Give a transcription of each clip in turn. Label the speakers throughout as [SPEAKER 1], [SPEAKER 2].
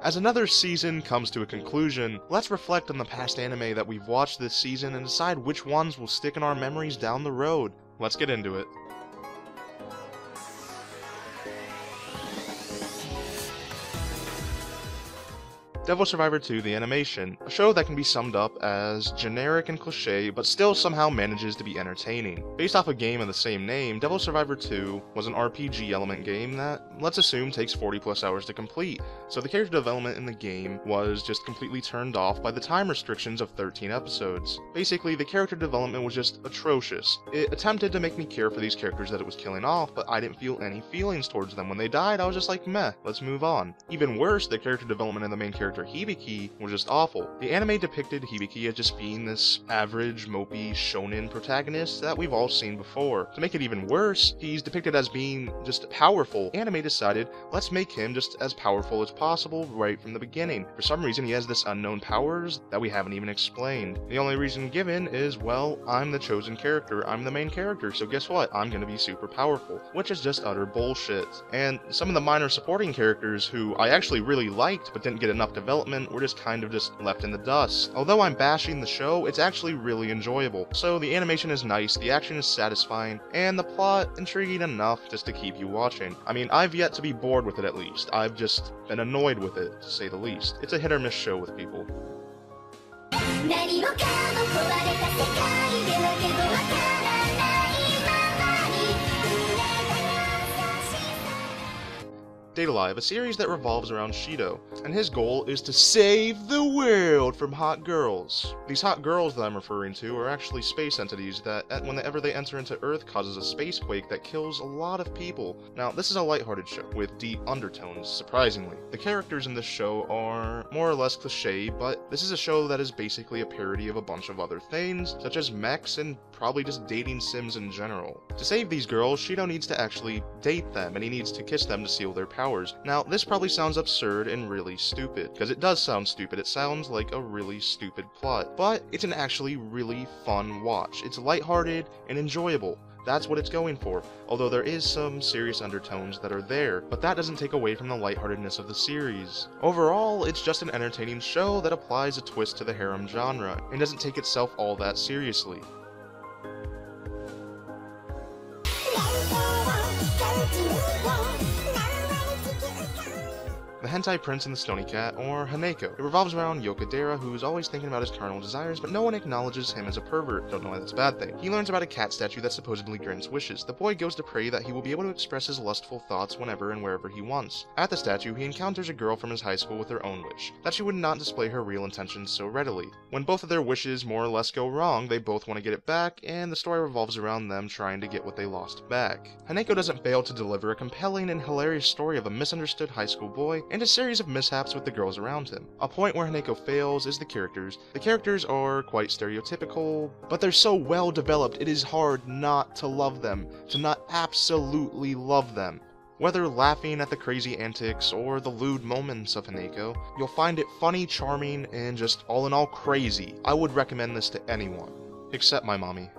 [SPEAKER 1] As another season comes to a conclusion, let's reflect on the past anime that we've watched this season and decide which ones will stick in our memories down the road. Let's get into it. Devil Survivor 2 The Animation, a show that can be summed up as generic and cliché, but still somehow manages to be entertaining. Based off a game of the same name, Devil Survivor 2 was an RPG element game that, let's assume, takes 40 plus hours to complete, so the character development in the game was just completely turned off by the time restrictions of 13 episodes. Basically, the character development was just atrocious. It attempted to make me care for these characters that it was killing off, but I didn't feel any feelings towards them. When they died, I was just like, meh, let's move on. Even worse, the character development of the main character Hibiki was just awful. The anime depicted Hibiki as just being this average, mopey, shonen protagonist that we've all seen before. To make it even worse, he's depicted as being just powerful. Anime decided, let's make him just as powerful as possible right from the beginning. For some reason, he has this unknown powers that we haven't even explained. The only reason given is, well, I'm the chosen character, I'm the main character, so guess what? I'm gonna be super powerful, which is just utter bullshit. And some of the minor supporting characters who I actually really liked but didn't get enough development were just kind of just left in the dust. Although I'm bashing the show, it's actually really enjoyable. So the animation is nice, the action is satisfying, and the plot intriguing enough just to keep you watching. I mean, I've yet to be bored with it at least. I've just been annoyed with it, to say the least. It's a hit or miss show with people. Date A Live, a series that revolves around Shido, and his goal is to save the world from hot girls. These hot girls that I'm referring to are actually space entities that, whenever they enter into Earth, causes a space quake that kills a lot of people. Now, this is a lighthearted show, with deep undertones, surprisingly. The characters in this show are more or less cliché, but this is a show that is basically a parody of a bunch of other things, such as mechs and probably just dating sims in general. To save these girls, Shido needs to actually date them, and he needs to kiss them to seal their powers. Now, this probably sounds absurd and really stupid, because it does sound stupid. It sounds like a really stupid plot, but it's an actually really fun watch. It's lighthearted and enjoyable. That's what it's going for, although there is some serious undertones that are there, but that doesn't take away from the lightheartedness of the series. Overall, it's just an entertaining show that applies a twist to the harem genre, and doesn't take itself all that seriously. The Hentai Prince and the Stony Cat, or Haneko. It revolves around Yokadera, who's always thinking about his carnal desires, but no one acknowledges him as a pervert. Don't know why that's a bad thing. He learns about a cat statue that supposedly grants wishes. The boy goes to pray that he will be able to express his lustful thoughts whenever and wherever he wants. At the statue, he encounters a girl from his high school with her own wish, that she would not display her real intentions so readily. When both of their wishes more or less go wrong, they both want to get it back, and the story revolves around them trying to get what they lost back. Haneko doesn't fail to deliver a compelling and hilarious story of a misunderstood high school boy, and a series of mishaps with the girls around him. A point where Haneko fails is the characters. The characters are quite stereotypical, but they're so well developed it is hard not to love them, to not absolutely love them. Whether laughing at the crazy antics or the lewd moments of Haneko, you'll find it funny, charming, and just all in all crazy. I would recommend this to anyone, except my mommy.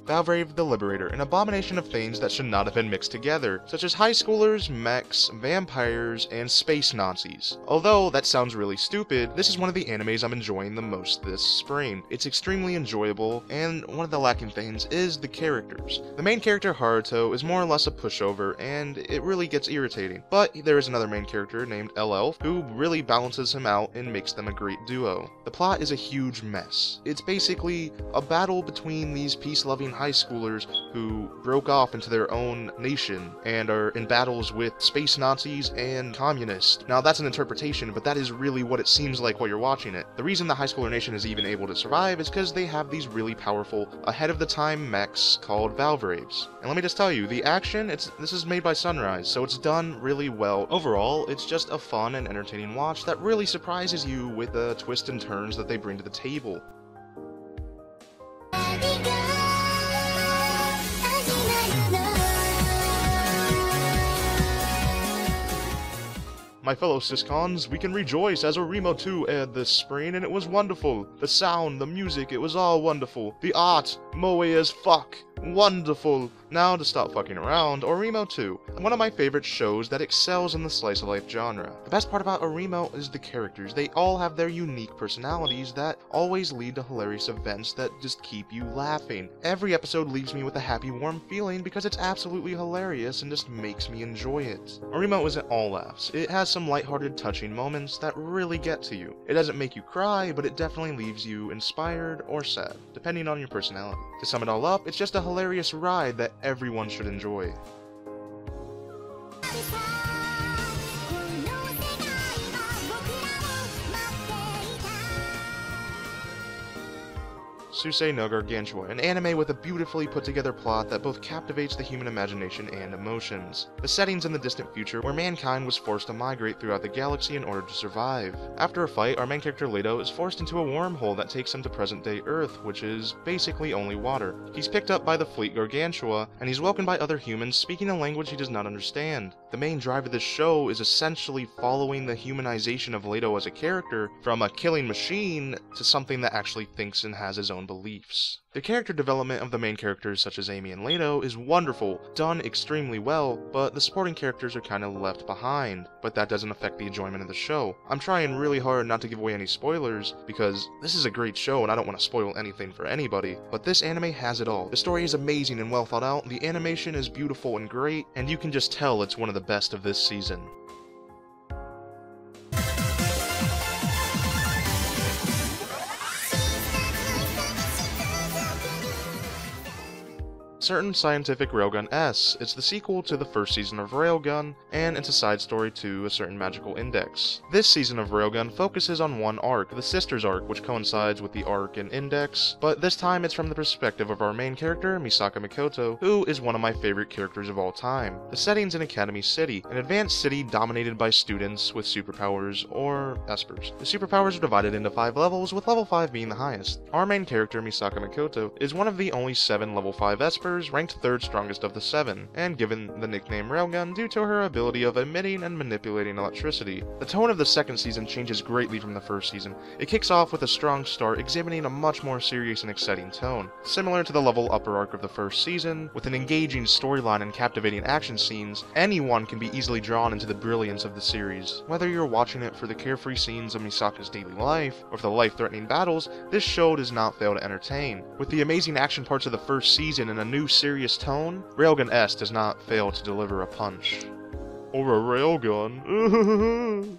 [SPEAKER 1] Valvrave the Liberator, an abomination of things that should not have been mixed together, such as high schoolers, mechs, vampires, and space Nazis. Although that sounds really stupid, this is one of the animes I'm enjoying the most this spring. It's extremely enjoyable, and one of the lacking things is the characters. The main character, Haruto, is more or less a pushover, and it really gets irritating. But there is another main character named Elf, who really balances him out and makes them a great duo. The plot is a huge mess. It's basically a battle between these peace-loving high schoolers who broke off into their own nation and are in battles with space Nazis and communists. Now that's an interpretation, but that is really what it seems like while you're watching it. The reason the high schooler nation is even able to survive is because they have these really powerful, ahead-of-the-time mechs called Valvraves. And let me just tell you, the action, this is made by Sunrise, so it's done really well. Overall, it's just a fun and entertaining watch that really surprises you with the twists and turns that they bring to the table. My fellow Syscons, we can rejoice as Orimo 2 aired this spring, and it was wonderful. The sound, the music, it was all wonderful. The art, moe as fuck. Wonderful. Now to stop fucking around, Orimo 2, one of my favorite shows that excels in the slice of life genre. The best part about Orimo is the characters. They all have their unique personalities that always lead to hilarious events that just keep you laughing. Every episode leaves me with a happy, warm feeling because it's absolutely hilarious and just makes me enjoy it. Orimo isn't all laughs. It has some lighthearted, touching moments that really get to you. It doesn't make you cry, but it definitely leaves you inspired or sad, depending on your personality. To sum it all up, it's just a hilarious ride that everyone should enjoy. Susei no Gargantua, an anime with a beautifully put together plot that both captivates the human imagination and emotions. The setting's in the distant future where mankind was forced to migrate throughout the galaxy in order to survive. After a fight, our main character Leto is forced into a wormhole that takes him to present-day Earth, which is basically only water. He's picked up by the fleet Gargantua, and he's welcomed by other humans speaking a language he does not understand. The main drive of this show is essentially following the humanization of Leto as a character from a killing machine to something that actually thinks and has his own beliefs. The character development of the main characters such as Amy and Leto is wonderful, done extremely well, but the supporting characters are kind of left behind, but that doesn't affect the enjoyment of the show. I'm trying really hard not to give away any spoilers, because this is a great show and I don't want to spoil anything for anybody, but this anime has it all. The story is amazing and well thought out, the animation is beautiful and great, and you can just tell it's one of the best of this season. Certain Scientific Railgun S. It's the sequel to the first season of Railgun, and it's a side story to A Certain Magical Index. This season of Railgun focuses on one arc, the Sisters arc, which coincides with the arc in Index, but this time it's from the perspective of our main character, Misaka Mikoto, who is one of my favorite characters of all time. The setting's in Academy City, an advanced city dominated by students with superpowers, or espers. The superpowers are divided into 5 levels, with level 5 being the highest. Our main character, Misaka Mikoto, is one of the only 7 level 5 espers, ranked 3rd strongest of the 7, and given the nickname Railgun due to her ability of emitting and manipulating electricity. The tone of the second season changes greatly from the first season. It kicks off with a strong start, exhibiting a much more serious and exciting tone. Similar to the level upper arc of the first season, with an engaging storyline and captivating action scenes, anyone can be easily drawn into the brilliance of the series. Whether you're watching it for the carefree scenes of Misaka's daily life, or for the life-threatening battles, this show does not fail to entertain. With the amazing action parts of the first season and a new serious tone, Railgun S does not fail to deliver a punch. Or a railgun.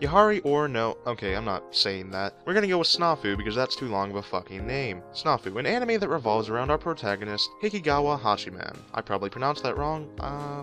[SPEAKER 1] Yahari or no, okay, I'm not saying that. We're gonna go with Snafu because that's too long of a fucking name. Snafu, an anime that revolves around our protagonist, Hikigawa Hashiman. I probably pronounced that wrong,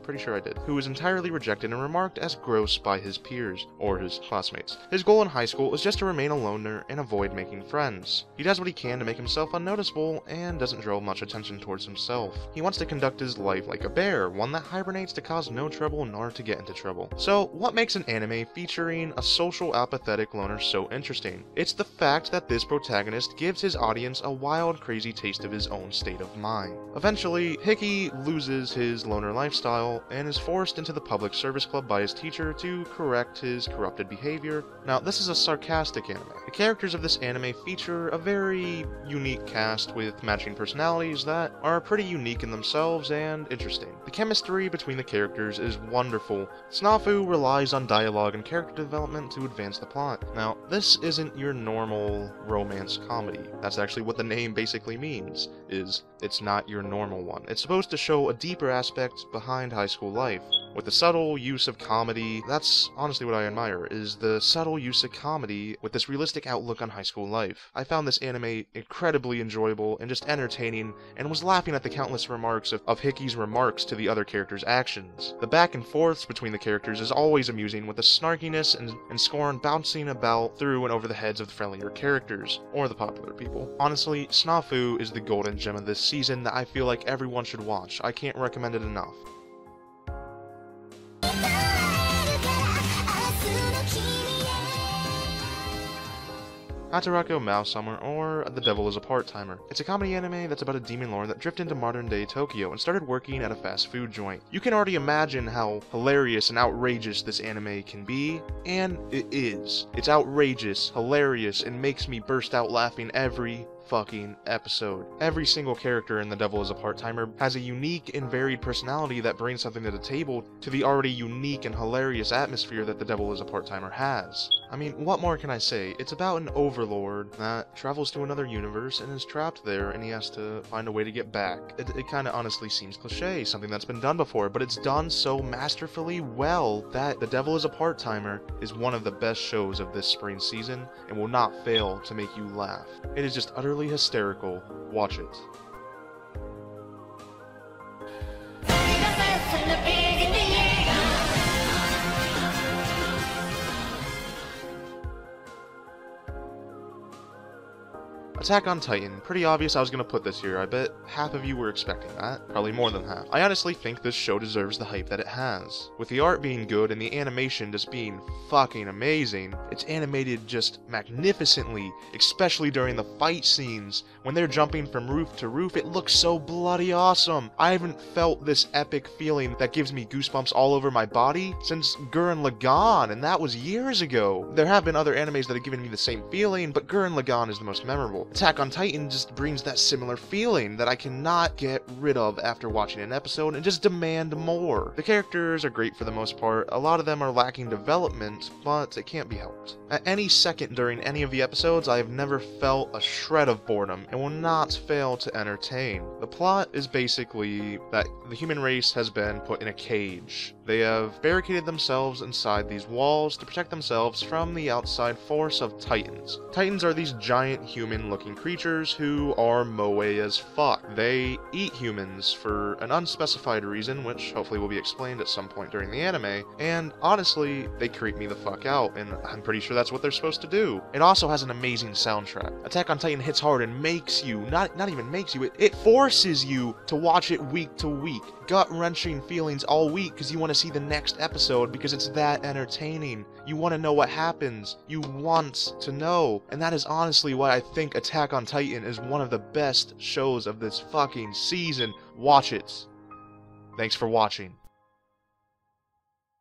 [SPEAKER 1] pretty sure I did. Who is entirely rejected and remarked as gross by his peers, or his classmates. His goal in high school is just to remain a loner and avoid making friends. He does what he can to make himself unnoticeable, and doesn't draw much attention towards himself. He wants to conduct his life like a bear, one that hibernates to cause no trouble nor to get into trouble. So, what makes an anime featuring a social apathetic loner so interesting? It's the fact that this protagonist gives his audience a wild, crazy taste of his own state of mind. Eventually, Hiki loses his loner lifestyle and is forced into the public service club by his teacher to correct his corrupted behavior. Now, this is a sarcastic anime. The characters of this anime feature a very unique cast with matching personalities that are pretty unique in themselves and interesting. The chemistry between the characters is wonderful. Snafu relies on dialogue and character development to advance the plot. Now, this isn't your normal romance comedy. That's actually what the name basically means, is it's not your normal one. It's supposed to show a deeper aspect behind high school life. With the subtle use of comedy, that's honestly what I admire, is the subtle use of comedy with this realistic outlook on high school life. I found this anime incredibly enjoyable and just entertaining, and was laughing at the countless remarks of Hiki's remarks to the other characters' actions. The back and forths between the characters is always amusing, with the snarkiness and scorn bouncing about through and over the heads of the friendlier characters, or the popular people. Honestly, Snafu is the golden gem of this season that I feel like everyone should watch. I can't recommend it enough. Hatarako Mouse Summer, or The Devil is a Part-Timer. It's a comedy anime that's about a demon lord that drifted into modern-day Tokyo and started working at a fast food joint. You can already imagine how hilarious and outrageous this anime can be, and it is. It's outrageous, hilarious, and makes me burst out laughing every fucking episode. Every single character in The Devil is a Part-Timer has a unique and varied personality that brings something to the table to the already unique and hilarious atmosphere that The Devil is a Part-Timer has. I mean, what more can I say? It's about an overlord that travels to another universe and is trapped there, and he has to find a way to get back. It kind of honestly seems cliche, something that's been done before, but it's done so masterfully well that The Devil is a Part-Timer is one of the best shows of this spring season and will not fail to make you laugh. It is just utterly hysterical. Watch it. Attack on Titan. Pretty obvious I was gonna put this here. I bet half of you were expecting that. Probably more than half. I honestly think this show deserves the hype that it has. With the art being good and the animation just being fucking amazing, it's animated just magnificently, especially during the fight scenes. When they're jumping from roof to roof, it looks so bloody awesome. I haven't felt this epic feeling that gives me goosebumps all over my body since Gurren Lagann, and that was years ago. There have been other animes that have given me the same feeling, but Gurren Lagann is the most memorable. Attack on Titan just brings that similar feeling that I cannot get rid of after watching an episode and just demand more. The characters are great for the most part, a lot of them are lacking development, but it can't be helped. At any second during any of the episodes, I have never felt a shred of boredom and will not fail to entertain. The plot is basically that the human race has been put in a cage. They have barricaded themselves inside these walls to protect themselves from the outside force of Titans. Titans are these giant human-looking creatures who are moe as fuck. They eat humans for an unspecified reason, which hopefully will be explained at some point during the anime, and honestly, they creep me the fuck out, and I'm pretty sure that's what they're supposed to do. It also has an amazing soundtrack. Attack on Titan hits hard and makes you, not even makes you, it forces you to watch it week to week. Gut-wrenching feelings all week because you want to see the next episode because it's that entertaining. You want to know what happens. You want to know. And that is honestly why I think Attack on Titan is one of the best shows of this fucking season. Watch it. Thanks for watching.